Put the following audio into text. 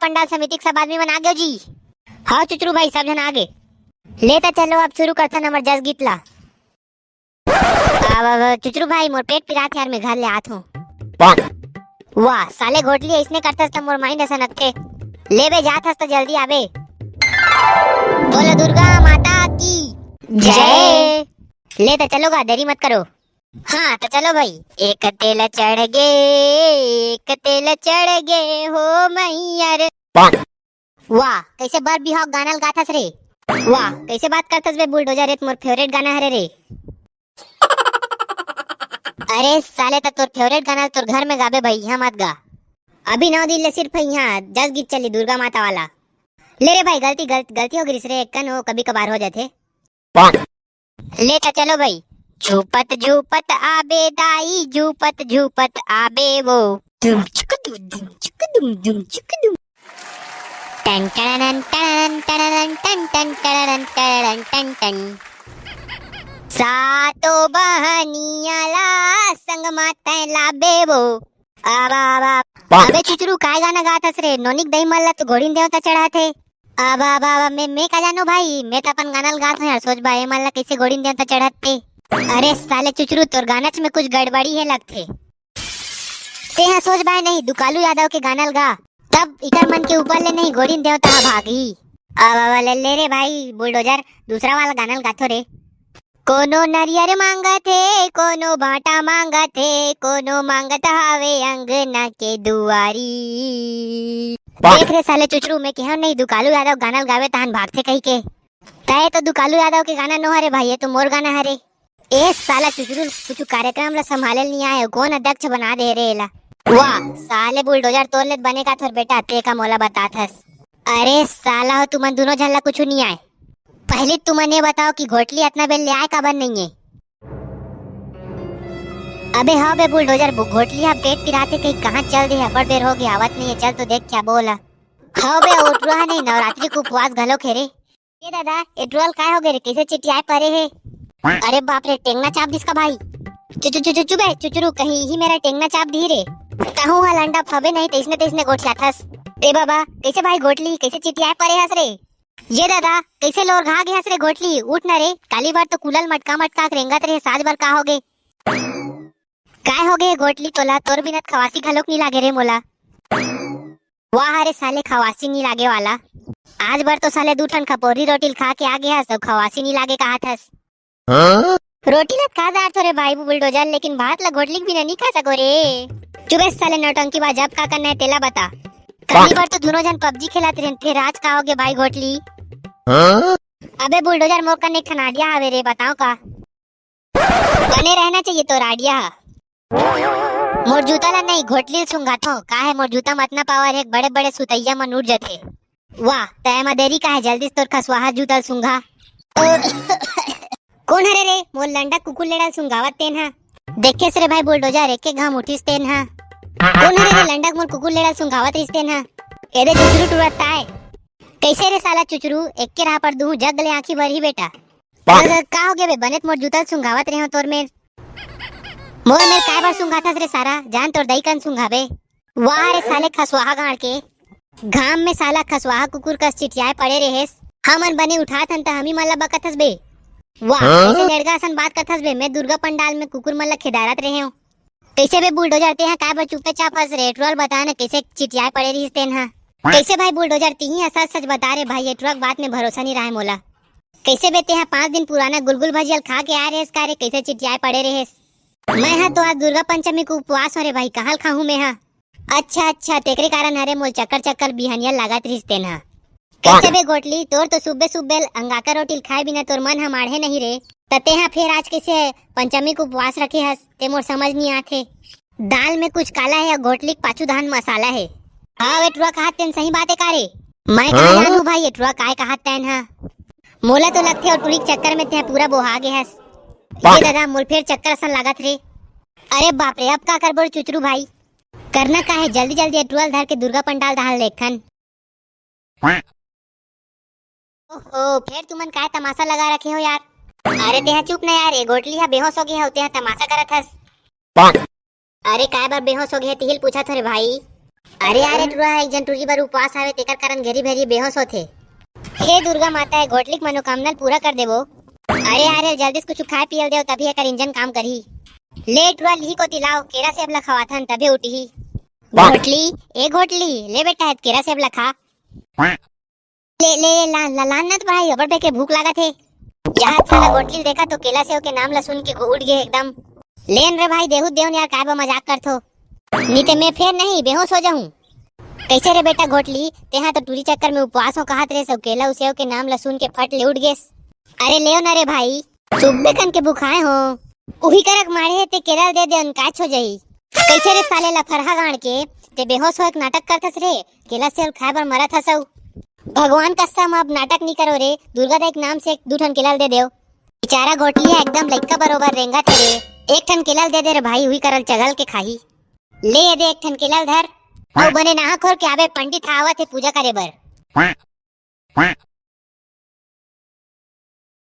पंडाल समिति के सब आदमी मन आ गयो जी। हाँ चुचरू भाई सब जन आगे लेता चलो अब शुरू करता नंबर जस गीत ला। अब चुचरू भाई मोर पेट पिरात यार मैं घर ले आत हूँ। वाह साले घोटली इसने करता था मोर माइंड ऐसा नथे ले बे जात हस तो जल्दी आवे। बोलो दुर्गा माता की जय। लेता चलोगा देरी मत करो। हाँ तो चलो भाई। एक तेल चढ़ गे हो मैया रे। वाह कैसे बर बिहाव गाना गाथस रे। वाह कैसे बात करतस बे बुलडोजर रे मोर फेवरेट गाना हरे रे। अरे साले तो तोर फेवरेट गाना तोर घर में गाबे भाई यहाँ मत गा। अभी 9 दिन ले सिर्फ यहाँ 10 गीत चली दुर्गा माता वाला। ले रे भाई गलती हो गई रे कन हो कभी कभार हो जाते। लेता चलो भाई। झूपत झूपत आबे दाई झूपत आबे वो दुम चुक दुम टन टन टन टन टन टन टन टन टन टन सातो बहनिया ला संग माता लाबे वो आबा अबे चुचरू काय गाना गातस रे नोनिक दही मल्ला तो घोड़ीन देवता चढ़ाथे। आबा मैं का जानो भाई मैं तो अपन गाना गात हूं यार सोच भाई मल्ला कैसे घोड़ीन देवता चढ़ाते। अरे साले चुचरू तोर गाना में कुछ गड़बड़ी है लगथे। ते यहाँ सोच भाई नहीं दुकालू यादव के गाना गा तब इधर मन के ऊपर ले नहीं घोड़ीन देवता भागी। अब ले रे भाई बुलडोजर दूसरा वाला गाना गाथो रे। कोनो नरियर मांगत है कोनो बाटा मांगत है कोनो मांगत हावे अंगना के दुआरी। देख रे साले चुचरू में केहू नहीं दुकालू यादव गाना गावे तहन भागते कही के तय तो दुकालू यादव के गाना नो हरे भाई ये तो मोर गाना हरे। ए साला चुचरू कुछ कार्यक्रम ला संभाले नहीं आए कौन अध्यक्ष बना दे रे एला। वाह साले बुलडोजर तोर ले बने का थोर बेटा ते का मोला बताथस। अरे साला हो तुमन दोनों झन ला कुछ नहीं आए। पहले तुमन ये बताओ कि घोटली इतना बेल ले आए काबर नहीं है। अबे हाँ बे बुलडोजर घोटली आप पेट पिराते कहीं कहाँ चल दे बड़ देर हो गई आवत नहीं है चल तो देख क्या बोला। हाँ बे उठवा नहीं नवरात्रि को उपवास घलो खेरे। ये दादा एड्रोल काय हो गए रे कैसे चिटियाए परे है। अरे बाप रे टेंगना चाप दिसका भाई चुचुचुचुबे चुचुरू कहीं ही मेरा टेंगना चाप दी रे कहूँ हा लंडा फबे नहीं तेसने गोठिया थस। ए बाबा कैसे भाई घोटली कैसे चिटियाए परे हस रे। ये दादा कैसे लोर घा गए हस रे घोटली उठ न रे काली बार तो कुलल मटका रेंगत रहे साज बार का हो गए काय हो गए घोटली तोला तोर बिना खवासी घलोक नहीं लागे रे मोला। वाह रे साले खवासी नहीं लागे वाला आज बार तो साले 2 ठन खपोरी रोटी खा के आ गया हस खवासी नहीं लागे कहा थस। रोटी ला खा दार थोरे भाई बुलडोजर लेकिन भात ला घोटली भी नहीं खा सको रे। चुबे साले नौटंकी बा जब का करना है तेला बता। कई बार तो दोनों जन पबजी खेलाते रहे फिर आज का हो गए भाई घोटली। अबे बुलडोजर मोर कने ठनाडिया हवे रे बताओ का बने रहना चाहिए तो राडिया मोर जूता ला नहीं घोटली सुंगाथो का है मोर जूता मत ना पावर है बड़े बड़े सुतैया मन उठ जाते। वाह तय में देरी का है जल्दी तोर खसवाहा जूता सुंगा। कौन हरे रे मोर लंडा कुकुर लेड़ा सुंगावत तेन हा देखे से रे भाई बुलडोजर एक घाम उठिस तेन हा। कौन हरे रे लंडा मोर कुकुर लेड़ा सुंगावत रिस तेन हा एदे चुचरू टुरता है कैसे रे साला चुचरू एक के राह पर दू जग ले आंखी भर ही बेटा। का हो गए बे बनेत मोर जूता सुंगावत रहे हो तोर में मोर में काय बार सुंगाथस रे सारा जान तोर दई कन सुंगावे। वाह रे साले खसवाहा गाड़ के घाम में साला खसवाहा कुकुर कस चिटियाए पड़े रहेस हमन बने उठात हन त हमी मल्ला बकथस बे। वाह कैसे लड़का सन बात करथस बे मैं दुर्गा पंडाल में कुकुर मल्ला खिदारत रहे हूं कैसे बे बुलडोजर ते हैं काय बार चुपे चाप हस रे ट्रोल बता न कैसे चिटियाए पड़े रहिस तेन हा। कैसे भाई बुलडोजर ती ही सच सच बता रे भाई ये ट्रक बात में भरोसा नहीं रहा है मोला। कैसे बे ते हैं 5 दिन पुराना गुलगुल भजियल खा के आ रहेस का रे कैसे चिटियाए पड़े रहेस। मैं हाँ तो आज दुर्गा पंचमी को उपवास हो रे भाई कहाँ खाऊं मैं हाँ। अच्छा तेकरे कारण हरे मोल चक्कर बिहनिया लागत रिश्ते ना। कैसे बे घोटली तोर तो सुबह अंगाकर रोटी खाए बिना तोर मन हम आढ़े नहीं रे तते हाँ फिर आज कैसे पंचमी को उपवास रखे हस ते मोर समझ नहीं आते। दाल में कुछ काला है और घोटली पाछू धान मसाला है। हाँ वे ट्रुआ कहा तेन सही बात है का रे मैं कहा जानू भाई ये ट्रुआ काय कहा तेन हाँ मोला तो लगते और पूरी चक्कर में ते पूरा बोहा गए हस। ये दादा मोल फिर चक्कर सन लागत रे। अरे बाप रे अब का कर बोल चुचरू भाई करना का है जल्दी एट्रुअल धर के दुर्गा पंडाल दहाल लेखन। ओहो फिर तुमन काय तमाशा लगा रखे हो यार। अरे तेहा चुप ना यार ये घोटली हा बेहोश हो गया होते तमाशा करत हस। अरे काय बार बेहोश हो गया तिहिल पूछा थे भाई अरे यार टुरा एक जन टूरी बर उपवास आवे तेकर कारण घेरी भेरी बेहोश होथे। हे दुर्गा माता है घोटलिक मनोकामना पूरा कर देवो। अरे यार जल्दी से कुछ खाए पियल देव तभी एकर इंजन काम करही। ले टुरा ली को तिलाओ केरा सेब ला खवाथन तबे उठही। घोटली ए घोटली ले बेटा है केरा सेब ला खा। ले ले ला ला लान न भाई अबर पे के भूख लागत है। जहाँ साला घोटली देखा तो केला सेब के नाम ला सुन के उठ गए एकदम। लेन रे भाई देहु देवन यार काय बा मजाक करथो। नहीं ते मैं फिर नहीं बेहोश हो जाऊं। कैसे रे बेटा घोटली तेहा तो टूरी चक्कर में उपवास हो कहत रे सब केला उसेव के नाम ला सुन के फट ले उठ गेस। अरे ले ना रे भाई सुबह कन के भुखाए हो उही करक मारे ते केला दे दे अनकाच हो जाई। कैसे रे साले ला फरहा गाड़ के ते बेहोश हो एक नाटक करथस रे केला सेव खाए बर मरत हसौ। भगवान कसम अब नाटक नहीं करो रे दुर्गा दा एक नाम से एक दू ठन केला दे देव। बेचारा घोटली है एकदम लइका बरोबर रेंगा थे रे एक ठन केला दे दे रे भाई हुई करल चगल के खाही। ले दे एक ठन केला धर और बने नहा खोर के आवे पंडित आवत है पूजा करे बर।